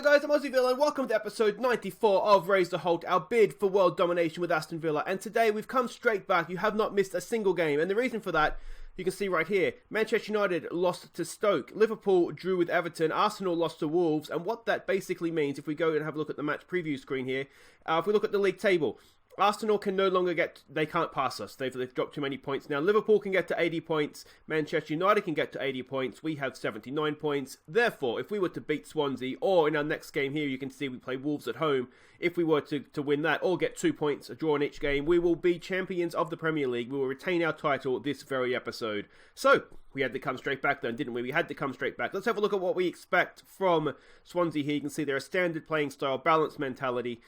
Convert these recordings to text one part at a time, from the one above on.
guys, I'm Aussie Villa and welcome to episode 94 of Raise the Holte, our bid for world domination with Aston Villa. And today we've come straight back. You have not missed a single game, and the reason for that you can see right here. Manchester United lost to Stoke, Liverpool drew with Everton, Arsenal lost to Wolves, and what that basically means, if we go and have a look at the match preview screen here, if we look at the league table, Arsenal can no longer they can't pass us. They've dropped too many points now. Liverpool can get to 80 points. Manchester United can get to 80 points. We have 79 points. Therefore, if we were to beat Swansea, or in our next game here, you can see we play Wolves at home. If we were to win that, or get 2 points, a draw in each game, we will be champions of the Premier League. We will retain our title this very episode. So, we had to come straight back then, didn't we? We had to come straight back. Let's have a look at what we expect from Swansea here. You can see they're a standard playing style, balanced mentality.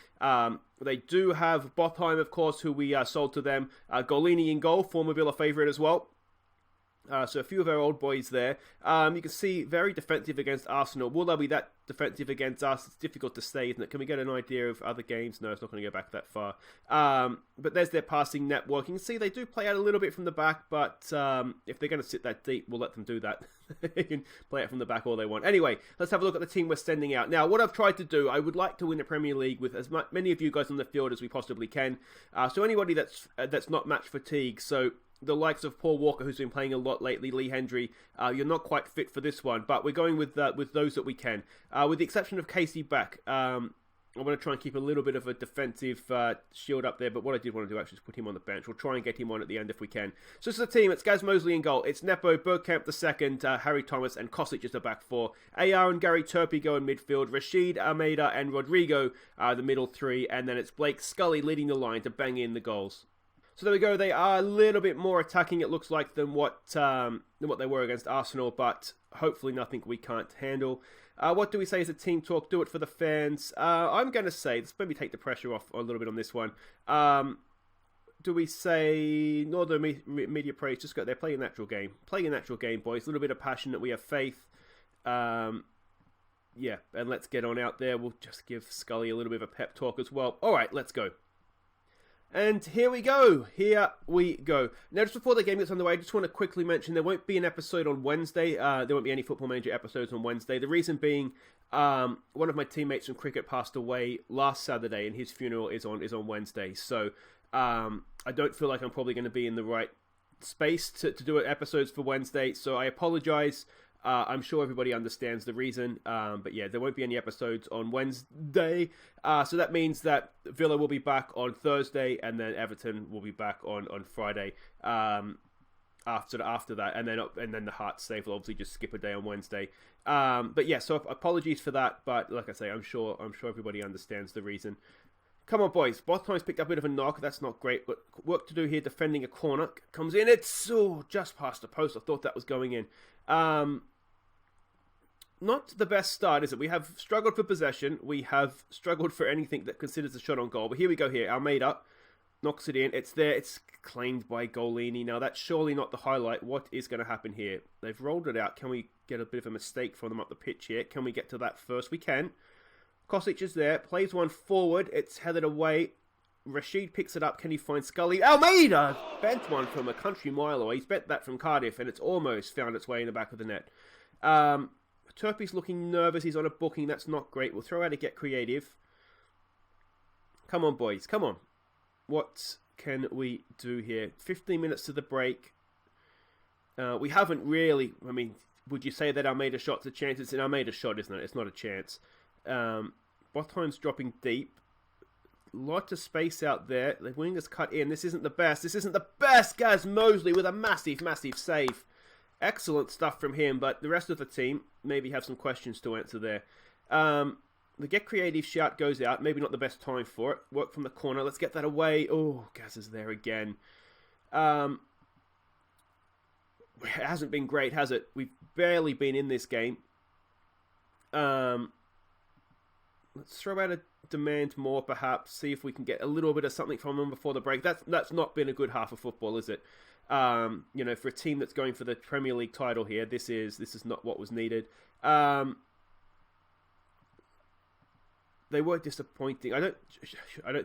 They do have Bothheim, of course, who we sold to them. Golini in goal, former Villa favourite as well. So a few of our old boys there. You can see very defensive against Arsenal. Will they be that defensive against us? It's difficult to say, isn't it? Can we get an idea of other games? No, it's not going to go back that far. But there's their passing network. You can see they do play out a little bit from the back, but if they're going to sit that deep, we'll let them do that. They can play it from the back all they want. Anyway, let's have a look at the team we're sending out. Now, what I've tried to do, I would like to win the Premier League with as many of you guys on the field as we possibly can. So anybody that's not match fatigued, so the likes of Paul Walker, who's been playing a lot lately, Lee Hendry, you're not quite fit for this one, but we're going with those that we can. With the exception of Casey Back, I want to try and keep a little bit of a defensive shield up there, but what I did want to do actually is put him on the bench. We'll try and get him on at the end if we can. So this is the team. It's Gaz Mosley in goal. It's Nepo, Bergkamp the second, Harry Thomas, and Kosic is the back four. AR and Gary Turpie go in midfield. Rashid, Almeida, and Rodrigo the middle three, and then it's Blake Scully leading the line to bang in the goals. So there we go. They are a little bit more attacking, it looks like, than what they were against Arsenal, but hopefully nothing we can't handle. What do we say as a team talk? Do it for the fans. I'm going to say, let's maybe take the pressure off a little bit on this one. Do we say, Northern Media Praise, just go there, play a natural game. Play a natural game, boys. A little bit of passion that we have faith. Yeah, and let's get on out there. We'll just give Scully a little bit of a pep talk as well. All right, let's go. And here we go. Now, just before the game gets underway, I just want to quickly mention there won't be an episode on Wednesday. There won't be any Football Manager episodes on Wednesday. The reason being, one of my teammates from cricket passed away last Saturday, and his funeral is on Wednesday. So I don't feel like I'm probably going to be in the right space to do episodes for Wednesday. So I apologise. I'm sure everybody understands the reason, but yeah, there won't be any episodes on Wednesday, so that means that Villa will be back on Thursday, and then Everton will be back on Friday after that, and then the Hearts save will obviously just skip a day on Wednesday. But yeah, so apologies for that, but like I say, I'm sure everybody understands the reason. Come on, boys. Bothheim's picked up a bit of a knock. That's not great, but work to do here defending a corner. Comes in. It's just past the post. I thought that was going in. Not the best start, is it? We have struggled for possession. We have struggled for anything that considers a shot on goal. But here we go here. Almeida knocks it in. It's there. It's claimed by Golini. Now, that's surely not the highlight. What is going to happen here? They've rolled it out. Can we get a bit of a mistake from them up the pitch here? Can we get to that first? We can. Kosic is there. Plays one forward. It's headed away. Rashid picks it up. Can he find Scully? Almeida bent one from a country mile away. He's bent that from Cardiff, and it's almost found its way in the back of the net. Turpie's looking nervous. He's on a booking. That's not great. We'll throw out a get creative. Come on, boys. Come on. What can we do here? 15 minutes to the break. We haven't really... I mean, would you say that Almeida shot's a chance? It's an Almeida shot, isn't it? It's not a chance. Bothheim's dropping deep. Lot of space out there. The wingers cut in. This isn't the best. This isn't the best. Gaz Mosley with a massive, massive save. Excellent stuff from him, but the rest of the team maybe have some questions to answer there. The get creative shout goes out. Maybe not the best time for it. Work from the corner. Let's get that away. Oh, Gaz is there again. It hasn't been great, has it? We've barely been in this game. Let's throw out a demand more, perhaps. See if we can get a little bit of something from them before the break. That's not been a good half of football, is it? You know, for a team that's going for the Premier League title here, this is not what was needed. They were disappointing. I don't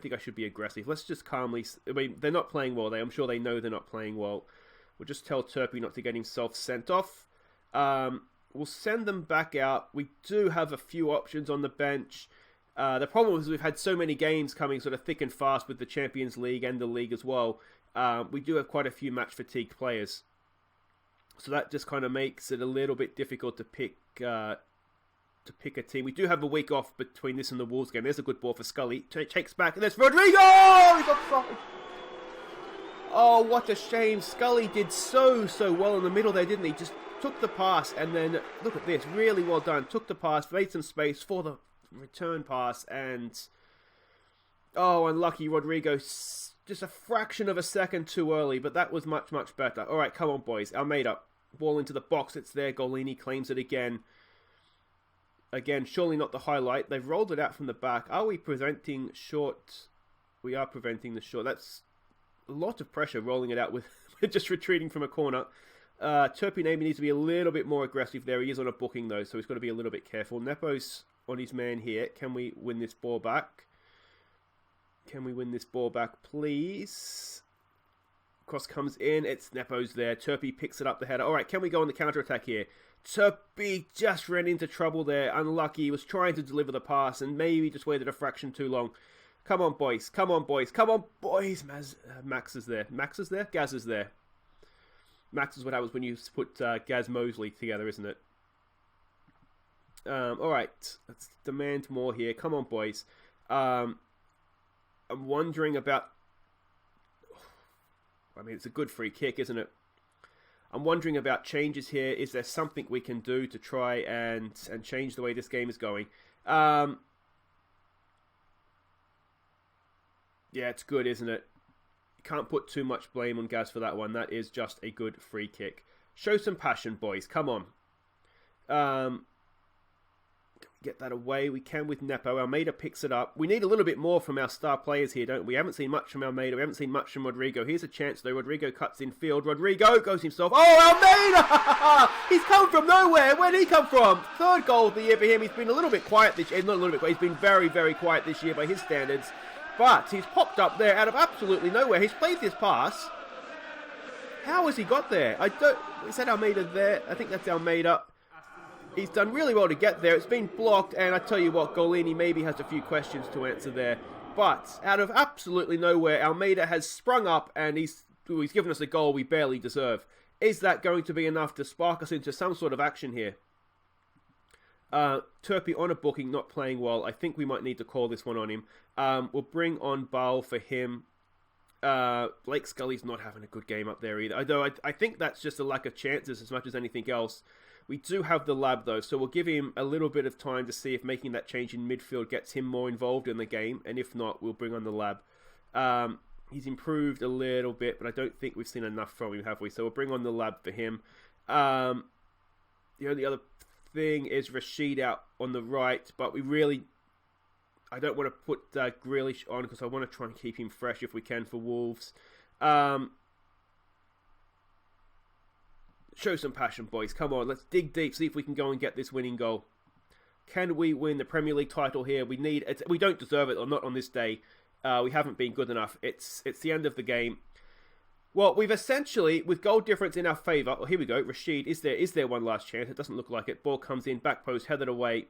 think I should be aggressive. Let's just calmly... I mean, they're not playing well. I'm sure they know they're not playing well. We'll just tell Turpie not to get himself sent off. We'll send them back out. We do have a few options on the bench. The problem is we've had so many games coming sort of thick and fast with the Champions League and the league as well. We do have quite a few match fatigued players. So that just kind of makes it a little bit difficult to pick a team. We do have a week off between this and the Wolves game. There's a good ball for Scully. Takes back, and there's Rodrigo! He's offside! Oh, what a shame. Scully did so well in the middle there, didn't he? Just took the pass, and then, look at this, really well done. Took the pass, made some space for the return pass, and... Oh, unlucky Rodrigo. Just a fraction of a second too early, but that was much better. All right, come on, boys. Almeida. Ball into the box. It's there. Golini claims it again. Again, surely not the highlight. They've rolled it out from the back. Are we preventing short? We are preventing the short. That's a lot of pressure rolling it out with just retreating from a corner. Turpin maybe needs to be a little bit more aggressive there. He is on a booking, though, so he's got to be a little bit careful. Nepo's on his man here. Can we win this ball back? Can we win this ball back, please? Cross comes in. It's Nepo's there. Turpin picks it up the header. All right, can we go on the counter-attack here? Turpin just ran into trouble there. Unlucky. He was trying to deliver the pass and maybe just waited a fraction too long. Come on, boys. Come on, boys. Come on, boys. Max is there. Max is there? Gaz is there. Max is what happens when you put Gaz Mosley together, isn't it? All right. Let's demand more here. Come on, boys. I'm wondering about... I mean, it's a good free kick, isn't it? I'm wondering about changes here. Is there something we can do to try and change the way this game is going? Yeah, it's good, isn't it? You can't put too much blame on Gaz for that one. That is just a good free kick. Show some passion, boys. Come on. Get that away. We can with Nepo. Almeida picks it up. We need a little bit more from our star players here, don't we? We haven't seen much from Almeida. We haven't seen much from Rodrigo. Here's a chance, though. Rodrigo cuts in field. Rodrigo goes himself. Oh, Almeida! He's come from nowhere. Where did he come from? Third goal of the year for him. He's been a little bit quiet this year. Not a little bit quiet. He's been very quiet this year by his standards. But he's popped up there out of absolutely nowhere. He's played this pass. How has he got there? Is that Almeida there? I think that's Almeida. He's done really well to get there. It's been blocked, and I tell you what, Golini maybe has a few questions to answer there. But out of absolutely nowhere, Almeida has sprung up, and he's given us a goal we barely deserve. Is that going to be enough to spark us into some sort of action here? Turpin on a booking, not playing well. I think we might need to call this one on him. We'll bring on Bale for him. Blake Scully's not having a good game up there either. Although I think that's just a lack of chances as much as anything else. We do have the lab, though, so we'll give him a little bit of time to see if making that change in midfield gets him more involved in the game, and if not, we'll bring on the lab. He's improved a little bit, but I don't think we've seen enough from him, have we? So we'll bring on the lab for him. The only other thing is Rashid out on the right, but I don't want to put Grealish on because I want to try and keep him fresh if we can for Wolves. Show some passion, boys. Come on, let's dig deep, see if we can go and get this winning goal. Can we win the Premier League title here? We don't deserve it, or not on this day. We haven't been good enough. It's the end of the game. Well, we've essentially, with goal difference in our favour... Oh, here we go. Rashid, is there one last chance? It doesn't look like it. Ball comes in, back post, headed away.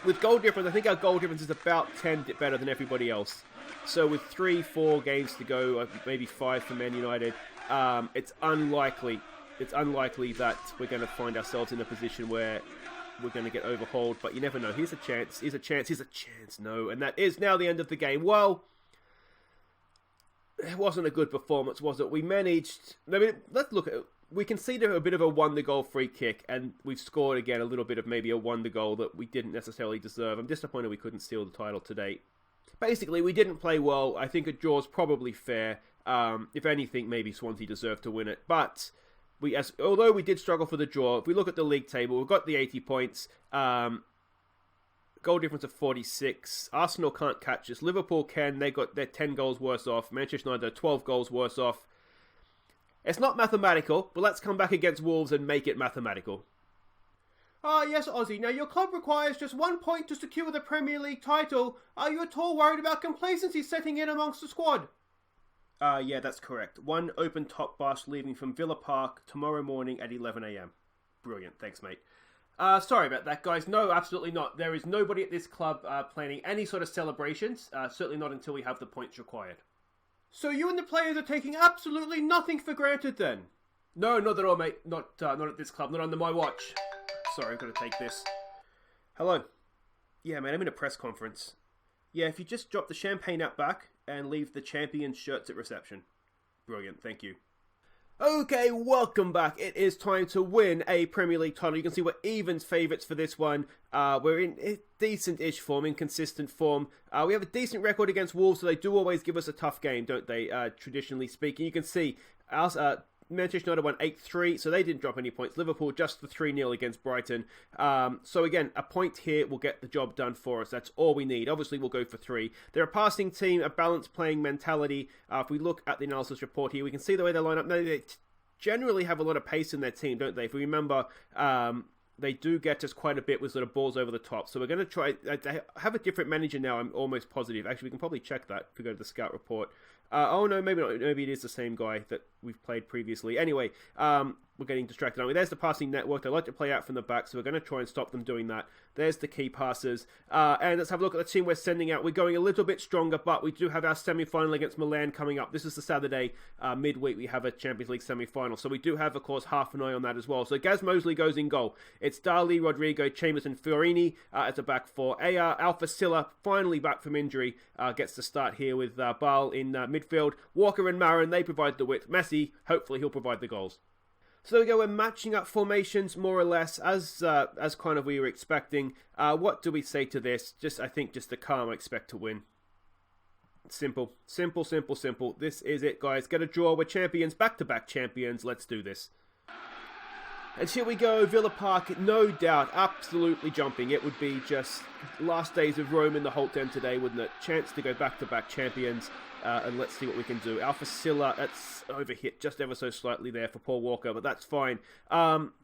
With goal difference, I think our goal difference is about 10 better than everybody else. So with 3-4 games to go, maybe 5 for Man United, it's unlikely that we're going to find ourselves in a position where we're going to get overhauled, but you never know. Here's a chance, no, and that is now the end of the game. Well, it wasn't a good performance, was it? We managed, let's look at it. We conceded a bit of a wonder-goal free kick, and we've scored again a little bit of maybe a wonder goal that we didn't necessarily deserve. I'm disappointed we couldn't steal the title today. Basically, we didn't play well. I think a draw's probably fair. If anything, maybe Swansea deserved to win it, but... although we did struggle for the draw, if we look at the league table, we've got the 80 points, goal difference of 46. Arsenal can't catch us. Liverpool can. They're 10 goals worse off. Manchester United are 12 goals worse off. It's not mathematical, but let's come back against Wolves and make it mathematical. Yes, Aussie. Now, your club requires just 1 point to secure the Premier League title. Are you at all worried about complacency setting in amongst the squad? Yeah, that's correct. One open top bus leaving from Villa Park tomorrow morning at 11 a.m. Brilliant. Thanks, mate. Sorry about that, guys. No, absolutely not. There is nobody at this club planning any sort of celebrations. Certainly not until we have the points required. So you and the players are taking absolutely nothing for granted then? No, not at all, mate. Not at this club. Not under my watch. Sorry, I've got to take this. Hello. Yeah, man, I'm in a press conference. Yeah, if you just drop the champagne out back and leave the champion shirts at reception. Brilliant, thank you. Okay, welcome back. It is time to win a Premier League title. You can see we're evens favourites for this one. We're in decent-ish form, inconsistent form. We have a decent record against Wolves, so they do always give us a tough game, don't they, traditionally speaking. You can see Manchester United won 8-3, so they didn't drop any points. Liverpool just the 3-0 against Brighton. So again, a point here will get the job done for us. That's all we need. Obviously, we'll go for 3. They're a passing team, a balanced playing mentality. If we look at the analysis report here, we can see the way they line up. Now, they generally have a lot of pace in their team, don't they? If we remember, they do get us quite a bit with sort of balls over the top. So we're going to try. They have a different manager now, I'm almost positive. Actually, we can probably check that if we go to the scout report. Oh no, maybe not. Maybe it is the same guy that we've played previously. Anyway, we're getting distracted, aren't we? There's the passing network. They like to play out from the back, so we're going to try and stop them doing that. There's the key passes. And let's have a look at the team we're sending out. We're going a little bit stronger, but we do have our semi-final against Milan coming up. This is the Saturday midweek. We have a Champions League semi-final. So we do have, of course, half an eye on that as well. So Gaz Mosley goes in goal. It's Dali, Rodrigo, Chambers, and Fiorini as a back four. AR, Alpha Silla, finally back from injury, gets to start here with Bale in midfield. Walker and Marin, they provide the width. Messi, hopefully he'll provide the goals. So there we go, we're matching up formations more or less as kind of we were expecting. What do we say to this? I think just the calm I expect to win. Simple. This is it, guys. Get a draw. We're champions, back-to-back champions. Let's do this. And here we go, Villa Park, no doubt, absolutely jumping. It would be just last days of Rome in the Holte today, wouldn't it? Chance to go back-to-back champions, and let's see what we can do. Alpha Silla, that's overhit just ever so slightly there for Paul Walker, but that's fine.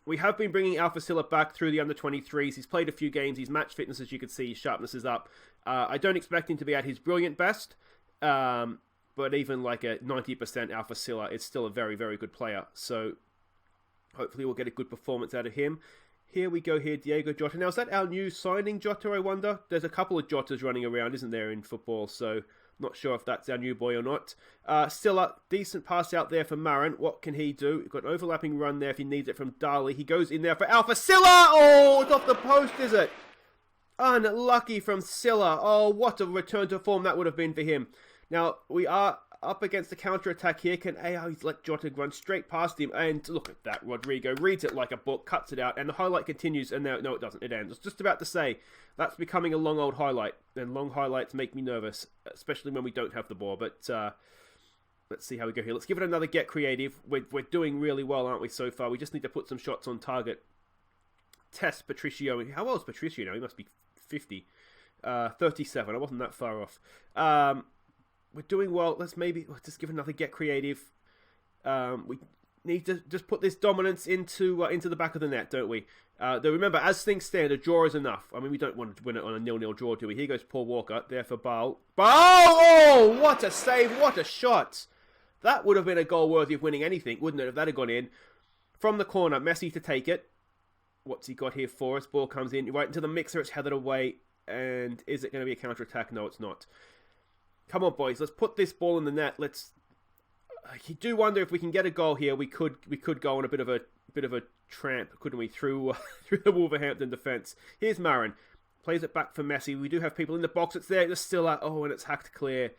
We have been bringing Alpha Silla back through the under-23s. He's played a few games. His match fitness, as you can see, his sharpness is up. I don't expect him to be at his brilliant best, but even like a 90% Alpha Silla is still a very, very good player. So hopefully we'll get a good performance out of him. Here we go here, Diego Jota. Now, is that our new signing, Jota, I wonder? There's a couple of Jotas running around, isn't there, in football? So not sure if that's our new boy or not. Still a decent pass out there for Marin. What can he do? Got an overlapping run there if he needs it from Dali. He goes in there for Alpha Silla. Oh, it's off the post, is it? Unlucky from Silla. Oh, what a return to form that would have been for him. Now, we are up against the counter-attack here. He's let Jota run straight past him. And look at that. Rodrigo reads it like a book, cuts it out, and the highlight continues. And no, it doesn't. It ends. I was just about to say, that's becoming a long old highlight. And long highlights make me nervous, especially when we don't have the ball. But let's see how we go here. Let's give it another get creative. We're doing really well, aren't we, so far? We just need to put some shots on target. Test Patricio. How old is Patricio now? He must be 50. 37. I wasn't that far off. We're doing well. Let's maybe just give another get creative. We need to just put this dominance into the back of the net, don't we? Though remember, as things stand, a draw is enough. I mean, we don't want to win it on a 0-0 draw, do we? Here goes Paul Walker, there for Bale. Oh, what a save, what a shot. That would have been a goal worthy of winning anything, wouldn't it, if that had gone in? From the corner, Messi to take it. What's he got here for us? Ball comes in right into the mixer, it's headed away. And is it going to be a counter-attack? No, it's not. Come on, boys. Let's put this ball in the net. You do wonder if we can get a goal here. We could go on a bit of a tramp, couldn't we? Through the Wolverhampton defence. Here's Marin. Plays it back for Messi. We do have people in the box. It's there. It's still out. Oh, and it's hacked clear.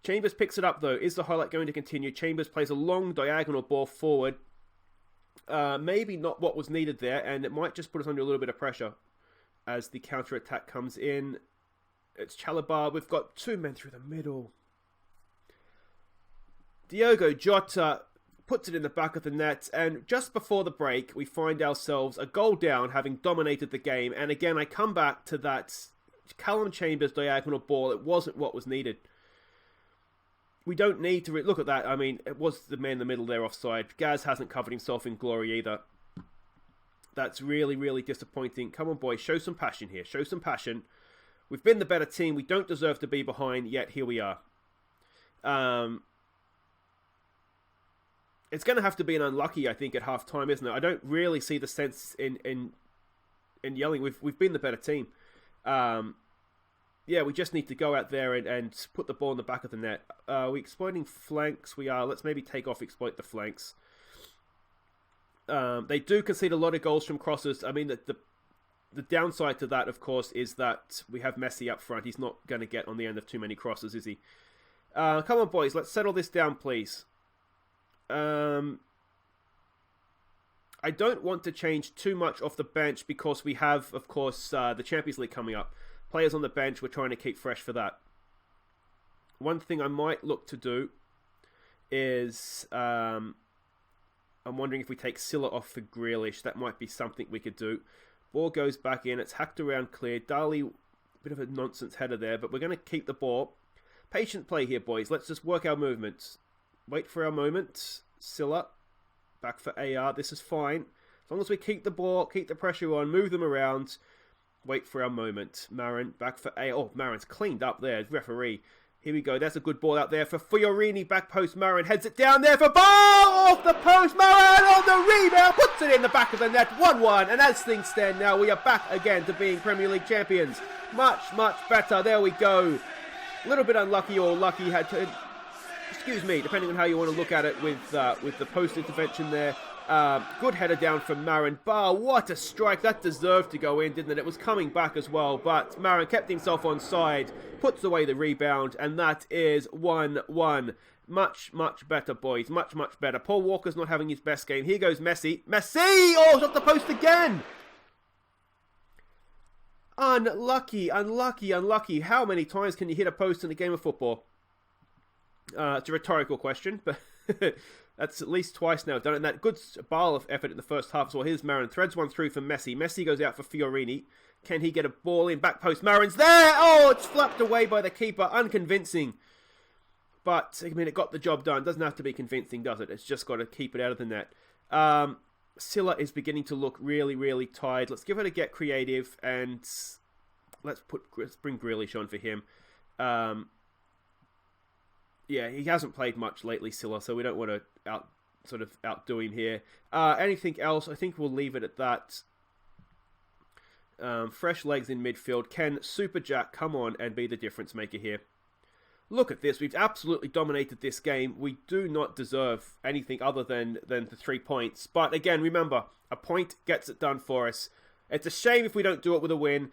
Chambers picks it up though. Is the highlight going to continue? Chambers plays a long diagonal ball forward. Maybe not what was needed there, and it might just put us under a little bit of pressure as the counter attack comes in. It's Chalobah. We've got two men through the middle. Diogo Jota puts it in the back of the net. And just before the break, we find ourselves a goal down, having dominated the game. And again, I come back to that Callum Chambers diagonal ball. It wasn't what was needed. We don't need to... look at that. I mean, it was the man in the middle there offside. Gaz hasn't covered himself in glory either. That's really, really disappointing. Come on, boys. Show some passion here. Show some passion. We've been the better team. We don't deserve to be behind, yet here we are. it's going to have to be an unlucky, I think, at half time, isn't it? I don't really see the sense in yelling. We've been the better team. Yeah, we just need to go out there and put the ball in the back of the net. We exploiting flanks? We are. Let's maybe take off exploit the flanks. They do concede a lot of goals from crosses. I mean, the downside to that, of course, is that we have Messi up front. He's not going to get on the end of too many crosses, is he? Come on, boys. Let's settle this down, please. I don't want to change too much off the bench because we have, of course, the Champions League coming up. Players on the bench, we're trying to keep fresh for that. One thing I might look to do is... I'm wondering if we take Silla off for Grealish. That might be something we could do. Ball goes back in. It's hacked around clear. Dali, bit of a nonsense header there, but we're going to keep the ball. Patient play here, boys. Let's just work our movements. Wait for our moment. Silla, back for AR. This is fine. As long as we keep the ball, keep the pressure on, move them around. Wait for our moment. Marin, back for AR. Oh, Marin's cleaned up there. Referee. Here we go. That's a good ball out there for Fiorini. Back post. Marin heads it down there for ball off the post. Marin on the rebound. Puts it in the back of the net. 1-1. And as things stand now, we are back again to being Premier League champions. Much, much better. There we go. A little bit unlucky or lucky. Had to, excuse me, depending on how you want to look at it with the post intervention there. Good header down from Marin. Bar, what a strike. That deserved to go in, didn't it? It was coming back as well, but Marin kept himself onside, puts away the rebound, and that is 1-1. Much, much better, boys. Much, much better. Paul Walker's not having his best game. Here goes Messi. Messi! Oh, it's off the post again! Unlucky, unlucky, unlucky. How many times can you hit a post in a game of football? It's a rhetorical question, but... That's at least twice now done it. And that good ball of effort in the first half as well. Here's Marin. Threads one through for Messi. Messi goes out for Fiorini. Can he get a ball in? Back post. Marin's there! Oh, it's flapped away by the keeper. Unconvincing. But, I mean, it got the job done. Doesn't have to be convincing, does it? It's just got to keep it out of the net. Silla is beginning to look really, really tired. Let's give it a get creative. And let's bring Grealish on for him. Yeah, he hasn't played much lately, Silla, so we don't want to outdo him here. Anything else? I think we'll leave it at that. Fresh legs in midfield. Can Super Jack come on and be the difference maker here? Look at this. We've absolutely dominated this game. We do not deserve anything other than the 3 points. But again, remember, a point gets it done for us. It's a shame if we don't do it with a win.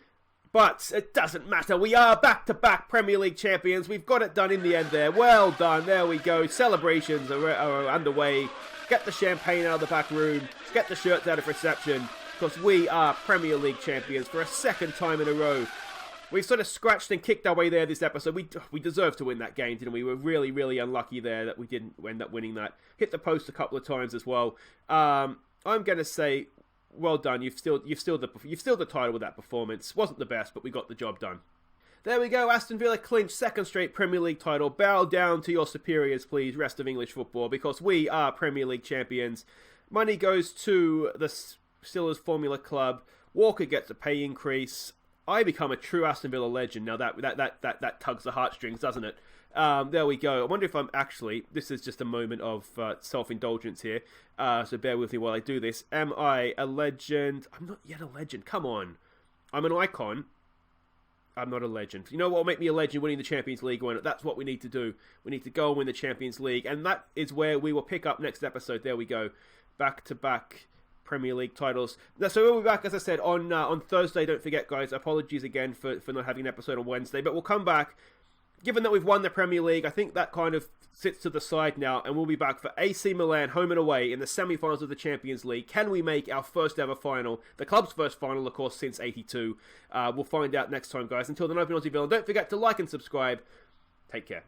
But it doesn't matter. We are back-to-back Premier League champions. We've got it done in the end there. Well done. There we go. Celebrations are underway. Get the champagne out of the back room. Get the shirts out of reception. Because we are Premier League champions for a second time in a row. We've sort of scratched and kicked our way there this episode. We deserved to win that game, didn't we? We were really, really unlucky there that we didn't end up winning that. Hit the post a couple of times as well. I'm going to say... Well done, you've still the title with that performance. Wasn't the best, but we got the job done. There we go, Aston Villa clinched second straight Premier League title. Bow down to your superiors, please, rest of English football, because we are Premier League champions. Money goes to the Steelers Formula Club. Walker gets a pay increase. I become a true Aston Villa legend. Now that tugs the heartstrings, doesn't it? There we go. I wonder if I'm actually... This is just a moment of self-indulgence here. So bear with me while I do this. Am I a legend? I'm not yet a legend. Come on. I'm an icon. I'm not a legend. You know what will make me a legend? Winning the Champions League. That's what we need to do. We need to go and win the Champions League. And that is where we will pick up next episode. There we go. Back-to-back Premier League titles. So we'll be back, as I said, on Thursday. Don't forget, guys. Apologies again for not having an episode on Wednesday. But we'll come back. Given that we've won the Premier League, I think that kind of sits to the side now, and we'll be back for AC Milan home and away in the semi-finals of the Champions League. Can we make our first ever final? The club's first final, of course, since '82. We'll find out next time, guys. Until then, I've been Aussie Villa. Don't forget to like and subscribe. Take care.